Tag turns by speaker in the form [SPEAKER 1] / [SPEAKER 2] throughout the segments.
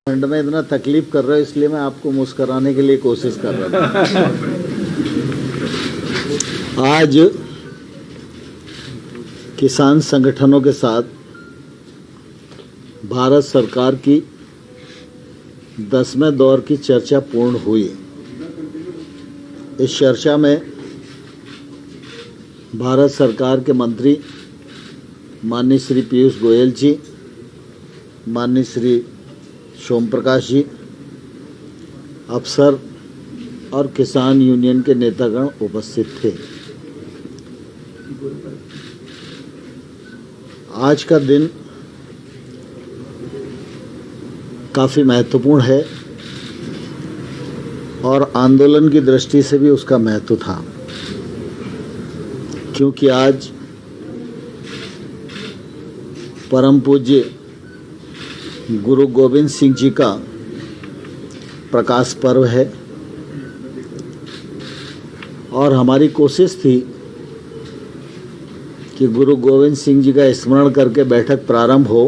[SPEAKER 1] ठंड में इतना तकलीफ कर रहे हो, इसलिए मैं आपको मुस्कराने के लिए कोशिश कर रहा था। आज किसान संगठनों के साथ भारत सरकार की 10वें दौर की चर्चा पूर्ण हुई। इस चर्चा में भारत सरकार के मंत्री माननीय श्री पीयूष गोयल जी, माननीय श्री सोम प्रकाश जी, अफसर और किसान यूनियन के नेतागण उपस्थित थे। आज का दिन काफ़ी महत्वपूर्ण है और आंदोलन की दृष्टि से भी उसका महत्व था, क्योंकि आज परम पूज्य गुरु गोविंद सिंह जी का प्रकाश पर्व है और हमारी कोशिश थी कि गुरु गोविंद सिंह जी का स्मरण करके बैठक प्रारंभ हो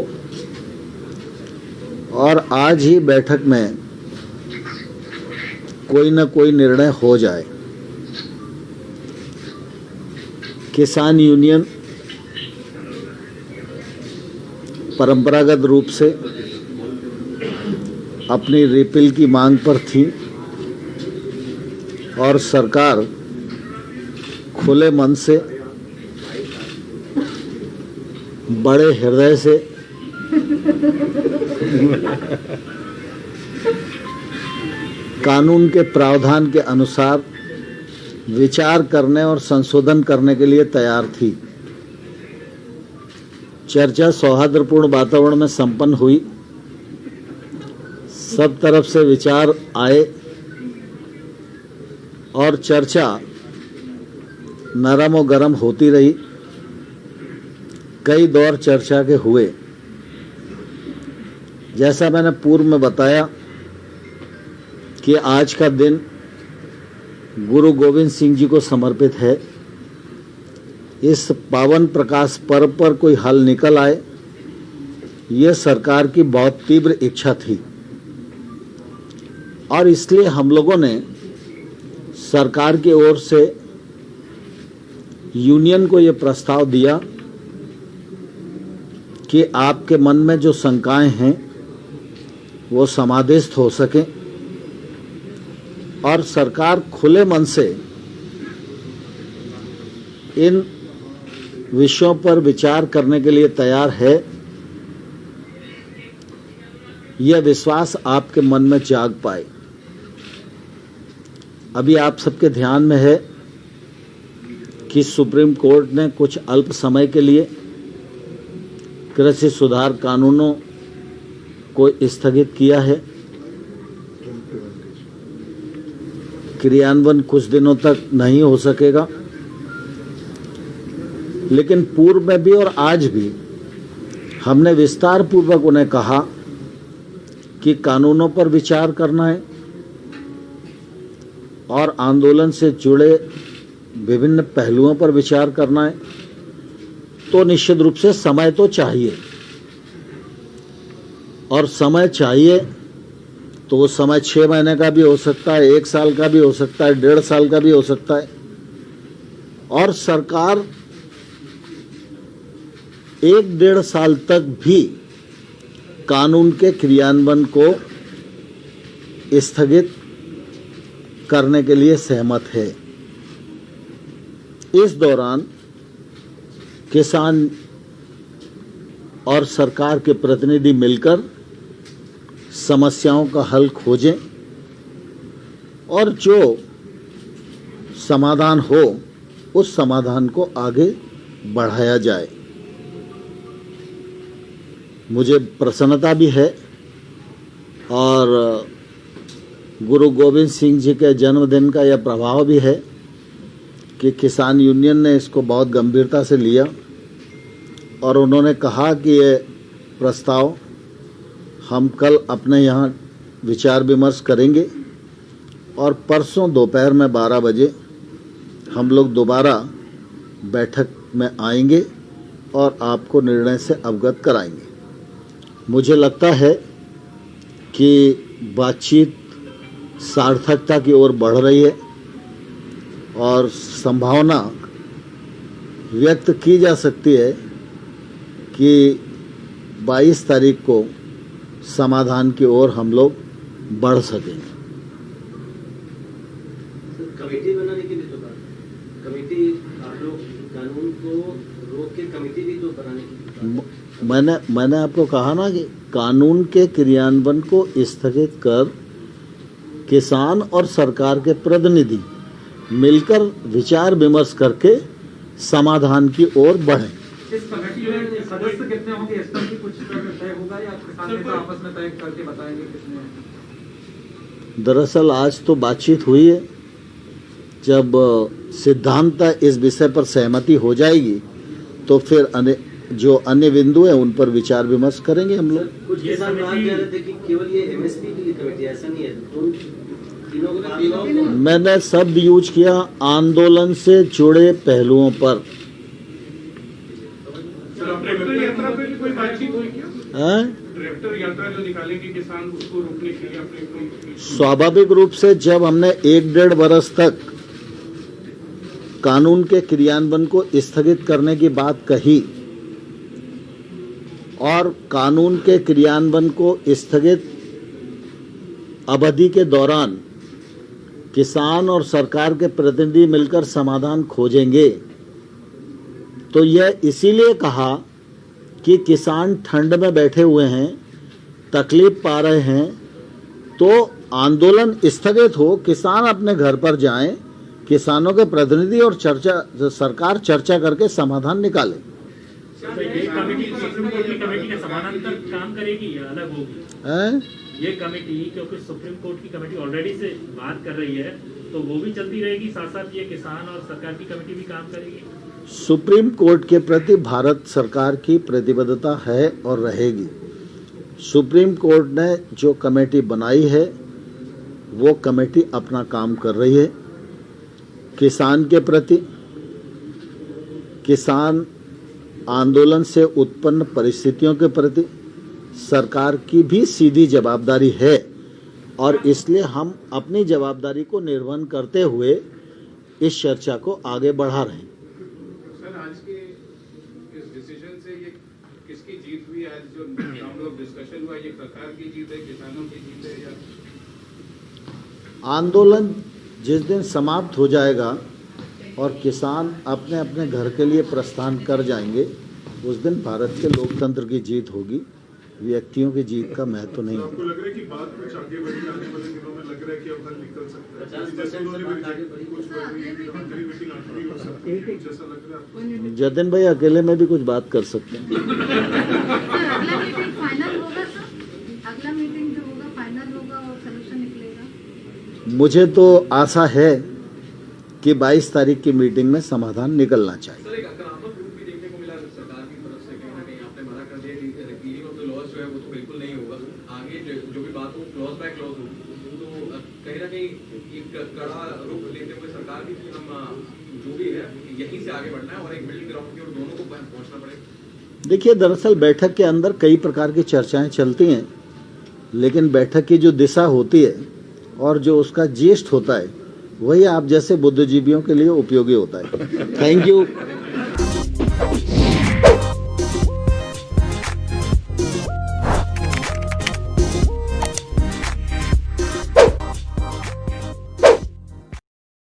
[SPEAKER 1] और आज ही बैठक में कोई न कोई निर्णय हो जाए। किसान यूनियन परंपरागत रूप से अपनी रिपील की मांग पर थी और सरकार खुले मन से, बड़े हृदय से कानून के प्रावधान के अनुसार विचार करने और संशोधन करने के लिए तैयार थी। चर्चा सौहार्दपूर्ण वातावरण में संपन्न हुई। सब तरफ से विचार आए और चर्चा नरम और गरम होती रही। कई दौर चर्चा के हुए। जैसा मैंने पूर्व में बताया कि आज का दिन गुरु गोविंद सिंह जी को समर्पित है। इस पावन प्रकाश पर्व पर कोई हल निकल आए, यह सरकार की बहुत तीव्र इच्छा थी और इसलिए हम लोगों ने सरकार की ओर से यूनियन को यह प्रस्ताव दिया कि आपके मन में जो शंकाएं हैं वो समाधिस्थ हो सकें और सरकार खुले मन से इन विषयों पर विचार करने के लिए तैयार है। यह विश्वास आपके मन में जाग पाए। अभी आप सबके ध्यान में है कि सुप्रीम कोर्ट ने कुछ अल्प समय के लिए कृषि सुधार कानूनों को स्थगित किया है। क्रियान्वयन कुछ दिनों तक नहीं हो सकेगा, लेकिन पूर्व में भी और आज भी हमने विस्तार पूर्वक उन्हें कहा कि कानूनों पर विचार करना है और आंदोलन से जुड़े विभिन्न पहलुओं पर विचार करना है, तो निश्चित रूप से समय तो चाहिए और समय चाहिए तो वो समय 6 महीने का भी हो सकता है, 1 साल का भी हो सकता है, 1.5 साल का भी हो सकता है और सरकार 1-1.5 साल तक भी कानून के क्रियान्वयन को स्थगित करने के लिए सहमत है। इस दौरान किसान और सरकार के प्रतिनिधि मिलकर समस्याओं का हल खोजें और जो समाधान हो उस समाधान को आगे बढ़ाया जाए। मुझे प्रसन्नता भी है और गुरु गोविंद सिंह जी के जन्मदिन का यह प्रभाव भी है कि किसान यूनियन ने इसको बहुत गंभीरता से लिया और उन्होंने कहा कि ये प्रस्ताव हम कल अपने यहाँ विचार विमर्श करेंगे और परसों दोपहर में 12 बजे हम लोग दोबारा बैठक में आएंगे और आपको निर्णय से अवगत कराएंगे। मुझे लगता है कि बातचीत सार्थकता की ओर बढ़ रही है और संभावना व्यक्त की जा सकती है कि 22 तारीख को समाधान की ओर हम लोग बढ़ सकेंगे।
[SPEAKER 2] कमेटी बनाने की भी तो बात, कमेटी आप लोग कानून को रोक के कमेटी भी तो बनाने की
[SPEAKER 1] मैंने आपको कहा ना कि कानून के क्रियान्वयन को स्थगित कर किसान और सरकार के प्रतिनिधि मिलकर विचार विमर्श करके समाधान की ओर बढ़ें।
[SPEAKER 3] इस कमेटी में सदस्य कितने होंगे, इस पर भी कुछ तय होगा या किसान नेता आपस में तय करके बताएंगे कितने?
[SPEAKER 1] दरअसल आज तो बातचीत हुई है, जब सिद्धांत इस विषय पर सहमति हो जाएगी तो फिर जो अन्य बिंदु है उन पर विचार विमर्श करेंगे हम लोग।
[SPEAKER 2] कुछ किसान बात कह रहे थे कि केवल ये एमएसपी के लिए कमेटी, ऐसा नहीं है, तीनों
[SPEAKER 1] मैंने शब्द यूज किया आंदोलन से जुड़े पहलुओं पर।
[SPEAKER 4] ट्रैक्टर यात्रा पे भी कोई बातचीत हुई क्या? ट्रैक्टर यात्रा जो निकालेंगे किसान, उसको रोकने के लिए अपने कोई?
[SPEAKER 1] स्वाभाविक रूप से जब हमने 1-1.5 वर्ष तक कानून के क्रियान्वयन को स्थगित करने की बात कही और कानून के क्रियान्वयन को स्थगित अवधि के दौरान किसान और सरकार के प्रतिनिधि मिलकर समाधान खोजेंगे, तो यह इसीलिए कहा कि किसान ठंड में बैठे हुए हैं, तकलीफ पा रहे हैं, तो आंदोलन स्थगित हो, किसान अपने घर पर जाएं, किसानों के प्रतिनिधि और सरकार चर्चा करके समाधान निकाले।
[SPEAKER 5] तो ये कमेटी सुप्रीम कोर्ट की कमेटी के समानांतर काम करेगी या अलग होगी? ये कमेटी, क्योंकि सुप्रीम कोर्ट की कमेटी ऑलरेडी से बात कर रही है, तो वो भी चलती रहेगी, साथ साथ ये किसान और सरकार की कमेटी भी काम करेगी।
[SPEAKER 1] सुप्रीम कोर्ट के प्रति भारत सरकार की प्रतिबद्धता है और रहेगी। सुप्रीम कोर्ट ने जो कमेटी बनाई है वो कमेटी अपना काम कर रही है। किसान के प्रति, किसान आंदोलन से उत्पन्न परिस्थितियों के प्रति सरकार की भी सीधी जवाबदारी है और इसलिए हम अपनी जवाबदारी को निर्वहन करते हुए इस चर्चा को आगे बढ़ा रहे हैं।
[SPEAKER 4] सर, आज के इस डिसीजन से ये किसकी जीत हुई? आज जो राउंड ऑफ डिस्कशन हुआ, ये सरकार की जीत है, किसानों की जीत है, या
[SPEAKER 1] आंदोलन जिस दिन समाप्त हो जाएगा और किसान अपने अपने घर के लिए प्रस्थान कर जाएंगे, उस दिन भारत के लोकतंत्र की जीत होगी, व्यक्तियों की जीत का महत्व नहीं होगा।
[SPEAKER 6] आपको लग रहा है कि बात कुछ आगे बढ़ी, आने वाले दिनों में लग रहा है कि अब हल निकल सकता है?
[SPEAKER 2] 50% से बात आगे बढ़ी।
[SPEAKER 6] कुछ मंत्री मीटिंग आखिरी हो सकती है, कुछ ऐसा लग रहा है?
[SPEAKER 1] जतिन भाई अकेले में भी कुछ बात कर सकते हैं।
[SPEAKER 7] अगला मीटिंग फाइनल होगा सर? अगला मीटिंग जो होगा फाइनल होगा और सॉल्यूशन निकलेगा?
[SPEAKER 1] मुझे तो आशा है कि 22 तारीख की मीटिंग में समाधान निकलना चाहिए।
[SPEAKER 8] सर, एक आक्रामक रूप भी देखने को मिला सरकार की तरफ से, कहीं ना कहीं आपने मना कर दिया कि रिपीलिंग ऑफ द लॉज जो है वो तो बिल्कुल नहीं होगा, आगे जो भी बात हो क्लॉज बाय क्लॉज होगी, तो कहीं ना कहीं एक कड़ा रुख लेते हुए सरकार भी हम जो भी है यहीं से आगे बढ़ना है और एक मिडिल ग्राउंड की ओर दोनों को पहुंचना पड़ेगा।
[SPEAKER 1] देखिए, दरअसल बैठक के अंदर कई प्रकार की चर्चाएं चलती हैं, लेकिन बैठक की जो दिशा होती है और जो उसका जेस्ट होता है वही आप जैसे बुद्धिजीवियों के लिए उपयोगी होता है। Thank you.